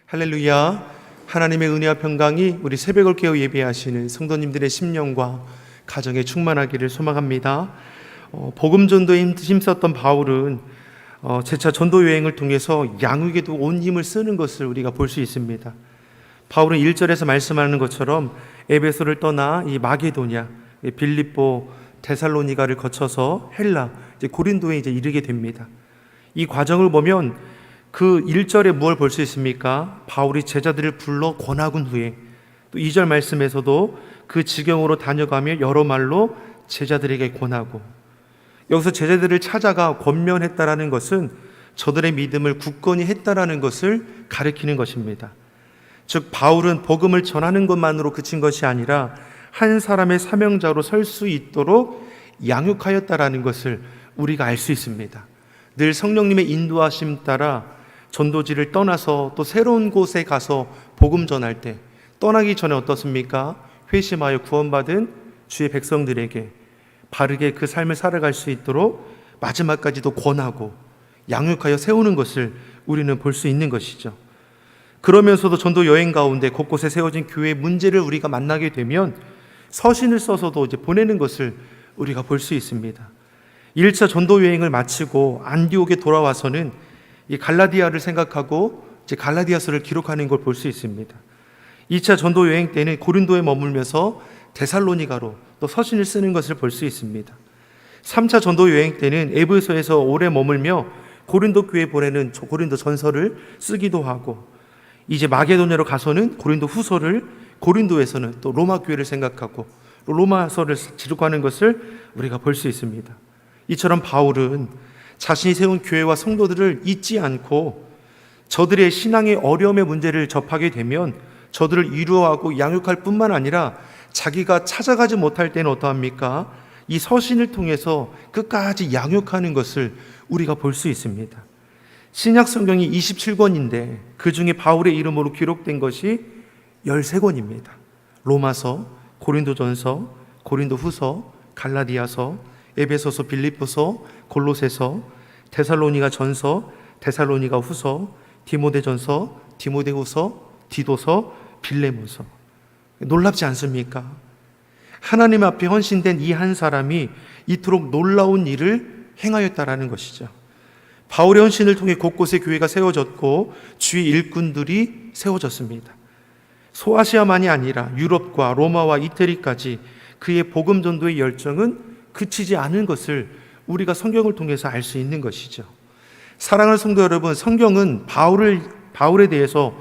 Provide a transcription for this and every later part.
할렐루야. 하나님의 은혜와 평강이 우리 새벽을 깨어 예배하시는 성도님들의 심령과 가정에 충만하기를 소망합니다. 복음 전도에 힘썼던 바울은 재차 전도 여행을 통해서 양육에도 온 힘을 쓰는 것을 우리가 볼 수 있습니다. 바울은 1절에서 말씀하는 것처럼 에베소를 떠나 이 마게도냐, 빌립보, 데살로니가를 거쳐서 헬라, 고린도에 이르게 됩니다. 이 과정을 보면 그 1절에 무엇을 볼 수 있습니까? 바울이 제자들을 불러 권하군 후에 또 2절 말씀에서도 그 지경으로 다녀가며 여러 말로 제자들에게 권하고, 여기서 제자들을 찾아가 권면했다라는 것은 저들의 믿음을 굳건히 했다라는 것을 가리키는 것입니다. 즉 바울은 복음을 전하는 것만으로 그친 것이 아니라 한 사람의 사명자로 설 수 있도록 양육하였다라는 것을 우리가 알 수 있습니다. 늘 성령님의 인도하심 따라 전도지를 떠나서 또 새로운 곳에 가서 복음 전할 때 떠나기 전에 어떻습니까? 회심하여 구원받은 주의 백성들에게 바르게 그 삶을 살아갈 수 있도록 마지막까지도 권하고 양육하여 세우는 것을 우리는 볼 수 있는 것이죠. 그러면서도 전도 여행 가운데 곳곳에 세워진 교회의 문제를 우리가 만나게 되면 서신을 써서도 보내는 것을 우리가 볼 수 있습니다. 1차 전도 여행을 마치고 안디옥에 돌아와서는 이 갈라디아를 생각하고 갈라디아서를 기록하는 걸 볼 수 있습니다. 2차 전도 여행 때는 고린도에 머물면서 데살로니가로 또 서신을 쓰는 것을 볼 수 있습니다. 3차 전도 여행 때는 에베소에서 오래 머물며 고린도 교회에 보내는 고린도 전서를 쓰기도 하고, 이제 마게도냐로 가서는 고린도 후서를, 고린도에서는 또 로마 교회를 생각하고 또 로마서를 기록하는 것을 우리가 볼 수 있습니다. 이처럼 바울은 자신이 세운 교회와 성도들을 잊지 않고 저들의 신앙의 어려움의 문제를 접하게 되면 저들을 위로하고 양육할 뿐만 아니라 자기가 찾아가지 못할 때는 어떠합니까? 이 서신을 통해서 끝까지 양육하는 것을 우리가 볼 수 있습니다. 신약 성경이 27권인데 그 중에 바울의 이름으로 기록된 것이 13권입니다. 로마서, 고린도전서, 고린도후서, 갈라디아서, 에베소서, 빌립보서, 골로새서, 데살로니가 전서, 데살로니가 후서, 디모데전서, 디모데후서, 디도서, 빌레몬서. 놀랍지 않습니까? 하나님 앞에 헌신된 이 한 사람이 이토록 놀라운 일을 행하였다라는 것이죠. 바울의 헌신을 통해 곳곳에 교회가 세워졌고 주의 일꾼들이 세워졌습니다. 소아시아만이 아니라 유럽과 로마와 이태리까지 그의 복음 전도의 열정은 그치지 않은 것을 우리가 성경을 통해서 알 수 있는 것이죠. 사랑하는 성도 여러분, 성경은 바울에 대해서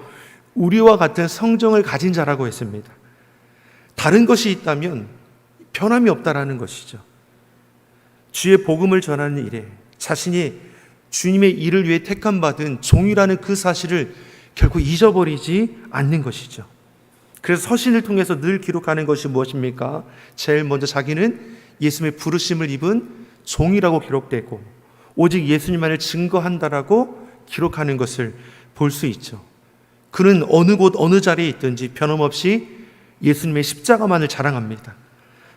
우리와 같은 성정을 가진 자라고 했습니다. 다른 것이 있다면 변함이 없다라는 것이죠. 주의 복음을 전하는 일에 자신이 주님의 일을 위해 택함받은 종이라는 그 사실을 결코 잊어버리지 않는 것이죠. 그래서 서신을 통해서 늘 기록하는 것이 무엇입니까? 제일 먼저 자기는 예수님의 부르심을 입은 종이라고 기록되고 오직 예수님만을 증거한다라고 기록하는 것을 볼 수 있죠. 그는 어느 곳 어느 자리에 있든지 변함없이 예수님의 십자가만을 자랑합니다.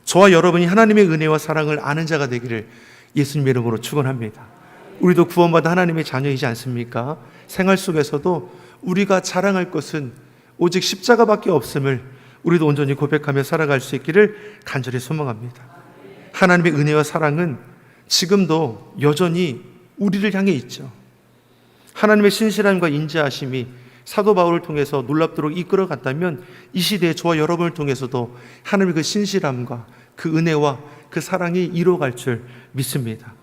저와 여러분이 하나님의 은혜와 사랑을 아는 자가 되기를 예수님의 이름으로 축원합니다. 우리도 구원받은 하나님의 자녀이지 않습니까? 생활 속에서도 우리가 자랑할 것은 오직 십자가밖에 없음을 우리도 온전히 고백하며 살아갈 수 있기를 간절히 소망합니다. 하나님의 은혜와 사랑은 지금도 여전히 우리를 향해 있죠. 하나님의 신실함과 인자하심이 사도 바울을 통해서 놀랍도록 이끌어갔다면 이 시대에 저와 여러분을 통해서도 하나님의 그 신실함과 그 은혜와 그 사랑이 이루어갈 줄 믿습니다.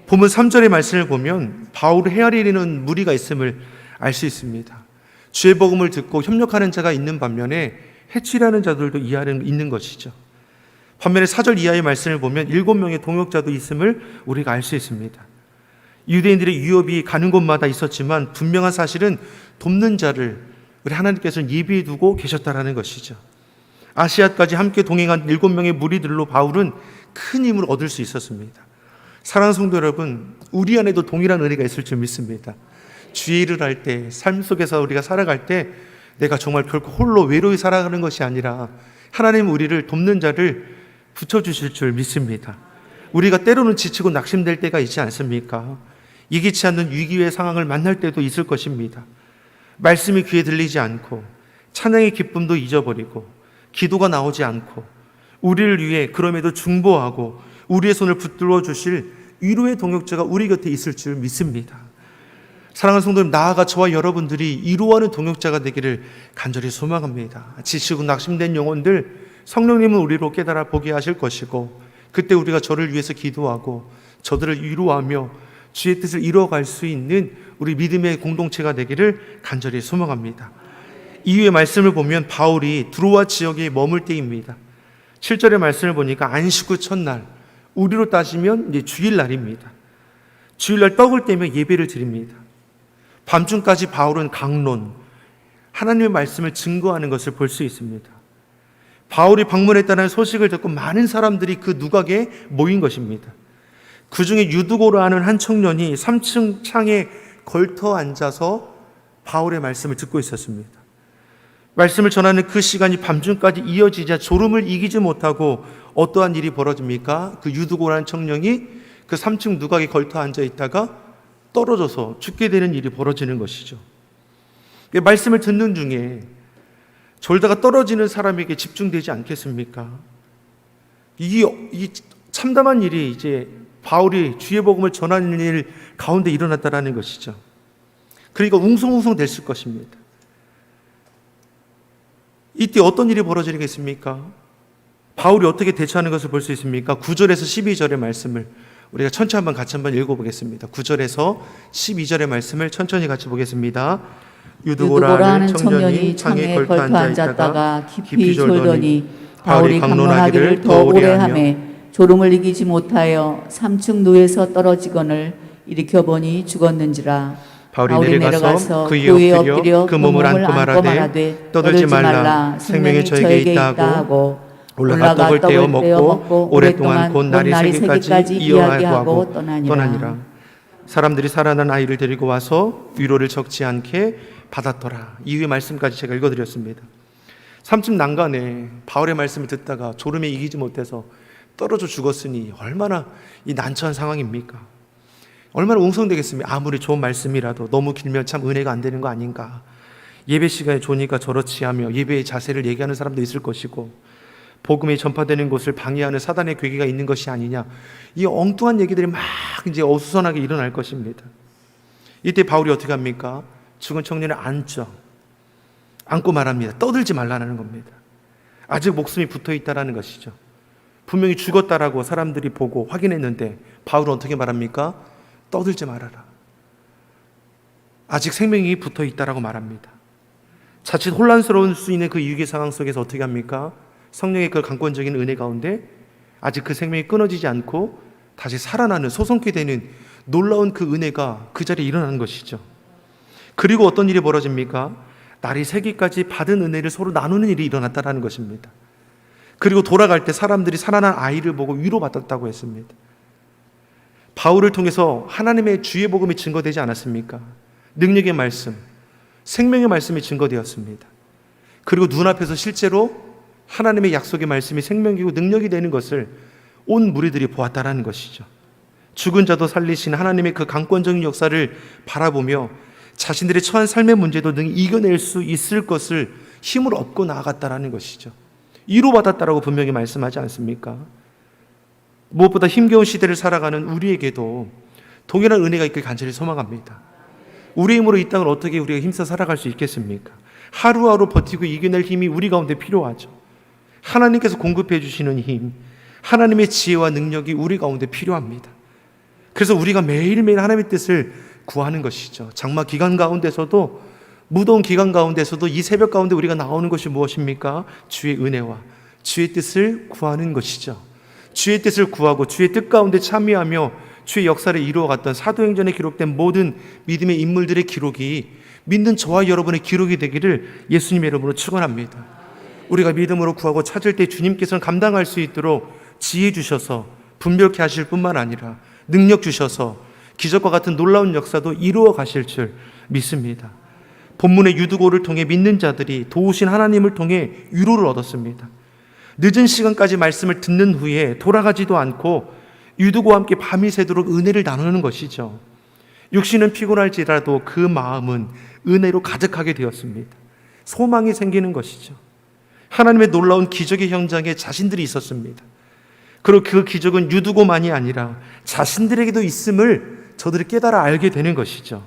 본문 3절의 말씀을 보면 바울을 헤아리는 무리가 있음을 알 수 있습니다. 주의 복음을 듣고 협력하는 자가 있는 반면에 해치려는 자들도 이 안에 있는 것이죠. 반면에 4절 이하의 말씀을 보면 7명의 동역자도 있음을 우리가 알 수 있습니다. 유대인들의 위협이 가는 곳마다 있었지만 분명한 사실은 돕는 자를 우리 하나님께서는 예비해 두고 계셨다라는 것이죠. 아시아까지 함께 동행한 7명의 무리들로 바울은 큰 힘을 얻을 수 있었습니다. 사랑하는 성도 여러분, 우리 안에도 동일한 은혜가 있을 줄 믿습니다. 주의 일을 할 때, 삶 속에서 우리가 살아갈 때 내가 정말 결코 홀로 외로이 살아가는 것이 아니라 하나님 우리를 돕는 자를 붙여주실 줄 믿습니다. 우리가 때로는 지치고 낙심될 때가 있지 않습니까? 예기치 않는 위기의 상황을 만날 때도 있을 것입니다. 말씀이 귀에 들리지 않고 찬양의 기쁨도 잊어버리고 기도가 나오지 않고 우리를 위해 그럼에도 중보하고 우리의 손을 붙들어 주실 위로의 동역자가 우리 곁에 있을 줄 믿습니다. 사랑하는 성도님, 나아가 저와 여러분들이 위로하는 동역자가 되기를 간절히 소망합니다. 지치고 낙심된 영혼들, 성령님은 우리로 깨달아 보게 하실 것이고, 그때 우리가 저를 위해서 기도하고 저들을 위로하며 주의 뜻을 이루어갈 수 있는 우리 믿음의 공동체가 되기를 간절히 소망합니다. 이후의 말씀을 보면 바울이 드로아 지역에 머물 때입니다. 7절의 말씀을 보니까 안식 후 첫날, 우리로 따지면 이제 주일날입니다. 주일날 떡을 떼며 예배를 드립니다. 밤중까지 바울은 강론, 하나님의 말씀을 증거하는 것을 볼 수 있습니다. 바울이 방문했다는 소식을 듣고 많은 사람들이 그 누각에 모인 것입니다. 그 중에 유두고라는 한 청년이 3층 창에 걸터 앉아서 바울의 말씀을 듣고 있었습니다. 말씀을 전하는 그 시간이 밤중까지 이어지자 졸음을 이기지 못하고 어떠한 일이 벌어집니까? 그 유두고라는 청년이 그 3층 누각에 걸터 앉아 있다가 떨어져서 죽게 되는 일이 벌어지는 것이죠. 말씀을 듣는 중에 졸다가 떨어지는 사람에게 집중되지 않겠습니까? 이 참담한 일이 이제 바울이 주의 복음을 전하는 일 가운데 일어났다라는 것이죠. 그러니까 웅성웅성 됐을 것입니다. 이때 어떤 일이 벌어지겠습니까? 바울이 어떻게 대처하는 것을 볼 수 있습니까? 9절에서 12절의 말씀을 우리가 천천히 같이 한번 읽어보겠습니다. 9절에서 12절의 말씀을 천천히 같이 보겠습니다. 유두고라는 청년이 창에 걸터 앉았다가 깊이 졸더니 바울이 강론하기를 더 오래 하매 졸음을 이기지 못하여 3층 누에서 떨어지거늘 일으켜보니 죽었는지라. 바울이 내려가서 그 위에 엎드려 그 몸을 안고 말하되 떠들지 말라, 생명이 저에게 있다 하고 올라가 떡을 떼어 먹고 오랫동안 곧 날이 새기까지 이야기하고 떠나니라. 사람들이 살아난 아이를 데리고 와서 위로를 적지 않게 받았더라. 이후의 말씀까지 제가 읽어드렸습니다. 3층 난간에 바울의 말씀을 듣다가 졸음에 이기지 못해서 떨어져 죽었으니 얼마나 이 난처한 상황입니까? 얼마나 웅성되겠습니까? 아무리 좋은 말씀이라도 너무 길면 참 은혜가 안 되는 거 아닌가. 예배 시간에 좋으니까 저렇지 하며 예배의 자세를 얘기하는 사람도 있을 것이고, 복음이 전파되는 곳을 방해하는 사단의 괴계가 있는 것이 아니냐, 이 엉뚱한 얘기들이 막 이제 어수선하게 일어날 것입니다. 이때 바울이 어떻게 합니까? 죽은 청년을 안고 말합니다. 떠들지 말라는 겁니다. 아직 목숨이 붙어 있다라는 것이죠. 분명히 죽었다라고 사람들이 보고 확인했는데 바울은 어떻게 말합니까? 떠들지 말아라. 아직 생명이 붙어 있다라고 말합니다. 자칫 혼란스러울 수 있는 그 위기 상황 속에서 어떻게 합니까? 성령의 그 강권적인 은혜 가운데 아직 그 생명이 끊어지지 않고 다시 살아나는, 소성케 되는 놀라운 그 은혜가 그 자리에 일어나는 것이죠. 그리고 어떤 일이 벌어집니까? 날이 새기까지 받은 은혜를 서로 나누는 일이 일어났다는 것입니다. 그리고 돌아갈 때 사람들이 살아난 아이를 보고 위로받았다고 했습니다. 바울을 통해서 하나님의 주의 복음이 증거되지 않았습니까? 능력의 말씀, 생명의 말씀이 증거되었습니다. 그리고 눈앞에서 실제로 하나님의 약속의 말씀이 생명이고 능력이 되는 것을 온 무리들이 보았다라는 것이죠. 죽은 자도 살리신 하나님의 그 강권적인 역사를 바라보며 자신들의 처한 삶의 문제도 능히 이겨낼 수 있을 것을 힘을 얻고 나아갔다라는 것이죠. 위로받았다라고 분명히 말씀하지 않습니까? 무엇보다 힘겨운 시대를 살아가는 우리에게도 동일한 은혜가 있길 간절히 소망합니다. 우리의 힘으로 이 땅을 어떻게 우리가 힘써 살아갈 수 있겠습니까? 하루하루 버티고 이겨낼 힘이 우리 가운데 필요하죠. 하나님께서 공급해 주시는 힘, 하나님의 지혜와 능력이 우리 가운데 필요합니다. 그래서 우리가 매일매일 하나님의 뜻을 구하는 것이죠. 장마 기간 가운데서도, 무더운 기간 가운데서도 이 새벽 가운데 우리가 나오는 것이 무엇입니까? 주의 은혜와 주의 뜻을 구하는 것이죠. 주의 뜻을 구하고 주의 뜻 가운데 참여하며 주의 역사를 이루어갔던 사도행전에 기록된 모든 믿음의 인물들의 기록이 믿는 저와 여러분의 기록이 되기를 예수님의 이름으로 축원합니다. 우리가 믿음으로 구하고 찾을 때 주님께서는 감당할 수 있도록 지혜 주셔서 분별케 하실 뿐만 아니라 능력 주셔서 기적과 같은 놀라운 역사도 이루어 가실 줄 믿습니다. 본문의 유두고를 통해 믿는 자들이 도우신 하나님을 통해 위로를 얻었습니다. 늦은 시간까지 말씀을 듣는 후에 돌아가지도 않고 유두고와 함께 밤이 새도록 은혜를 나누는 것이죠. 육신은 피곤할지라도 그 마음은 은혜로 가득하게 되었습니다. 소망이 생기는 것이죠. 하나님의 놀라운 기적의 현장에 자신들이 있었습니다. 그리고 그 기적은 유두고만이 아니라 자신들에게도 있음을 저들이 깨달아 알게 되는 것이죠.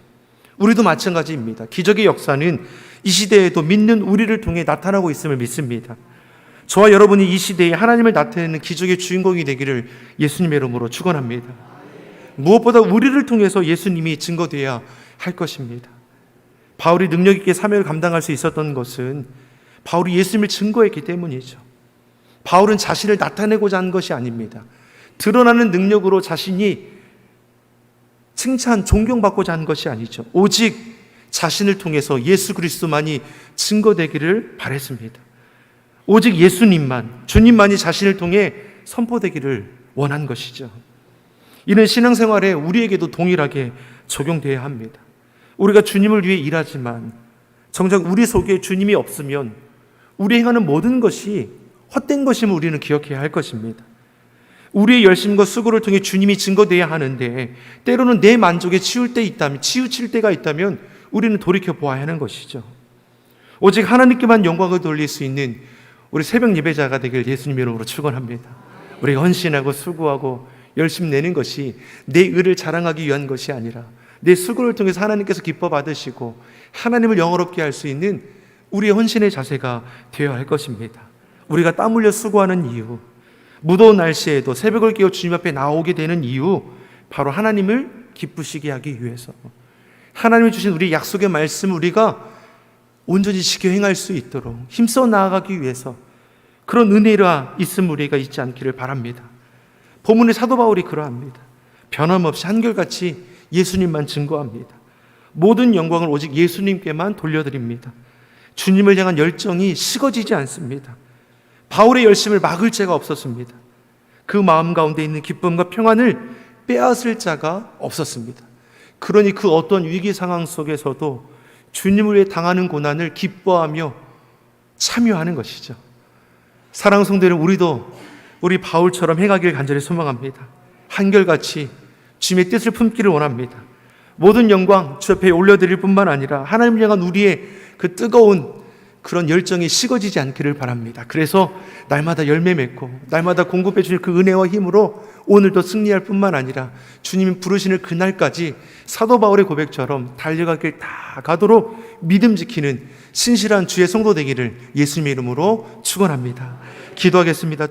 우리도 마찬가지입니다. 기적의 역사는 이 시대에도 믿는 우리를 통해 나타나고 있음을 믿습니다. 저와 여러분이 이 시대에 하나님을 나타내는 기적의 주인공이 되기를 예수님의 이름으로 축원합니다. 무엇보다 우리를 통해서 예수님이 증거되어야 할 것입니다. 바울이 능력 있게 사명을 감당할 수 있었던 것은 바울이 예수님을 증거했기 때문이죠. 바울은 자신을 나타내고자 한 것이 아닙니다. 드러나는 능력으로 자신이 칭찬, 존경받고자 한 것이 아니죠. 오직 자신을 통해서 예수 그리스도만이 증거되기를 바랬습니다. 오직 예수님만, 주님만이 자신을 통해 선포되기를 원한 것이죠. 이는 신앙생활에 우리에게도 동일하게 적용되어야 합니다. 우리가 주님을 위해 일하지만 정작 우리 속에 주님이 없으면 우리 행하는 모든 것이 헛된 것임을 우리는 기억해야 할 것입니다. 우리의 열심과 수고를 통해 주님이 증거되어야 하는데 때로는 내 만족에 치우칠 때가 있다면 우리는 돌이켜 보아야 하는 것이죠. 오직 하나님께만 영광을 돌릴 수 있는 우리 새벽 예배자가 되길 예수님의 이름으로 축원합니다. 우리가 헌신하고 수고하고 열심 내는 것이 내 의를 자랑하기 위한 것이 아니라 내 수고를 통해서 하나님께서 기뻐 받으시고 하나님을 영화롭게 할 수 있는 우리의 헌신의 자세가 되어야 할 것입니다. 우리가 땀 흘려 수고하는 이유, 무더운 날씨에도 새벽을 깨워 주님 앞에 나오게 되는 이유, 바로 하나님을 기쁘시게 하기 위해서, 하나님이 주신 우리 약속의 말씀을 우리가 온전히 지켜 행할 수 있도록 힘써 나아가기 위해서 그런 은혜가 있음 우리가 잊지 않기를 바랍니다. 본문의 사도 바울이 그러합니다. 변함없이 한결같이 예수님만 증거합니다. 모든 영광을 오직 예수님께만 돌려드립니다. 주님을 향한 열정이 식어지지 않습니다. 바울의 열심을 막을 자가 없었습니다. 그 마음 가운데 있는 기쁨과 평안을 빼앗을 자가 없었습니다. 그러니 그 어떤 위기 상황 속에서도 주님을 위해 당하는 고난을 기뻐하며 참여하는 것이죠. 사랑하는 성도들은 우리도 우리 바울처럼 행하길 간절히 소망합니다. 한결같이 주님의 뜻을 품기를 원합니다. 모든 영광 주 앞에 올려드릴 뿐만 아니라 하나님을 향한 우리의 그 뜨거운 그런 열정이 식어지지 않기를 바랍니다. 그래서 날마다 열매 맺고 날마다 공급해 주실 그 은혜와 힘으로 오늘도 승리할 뿐만 아니라 주님이 부르시는 그날까지 사도 바울의 고백처럼 달려갈 길 다 가도록 믿음 지키는 신실한 주의 성도 되기를 예수님의 이름으로 축원합니다. 기도하겠습니다.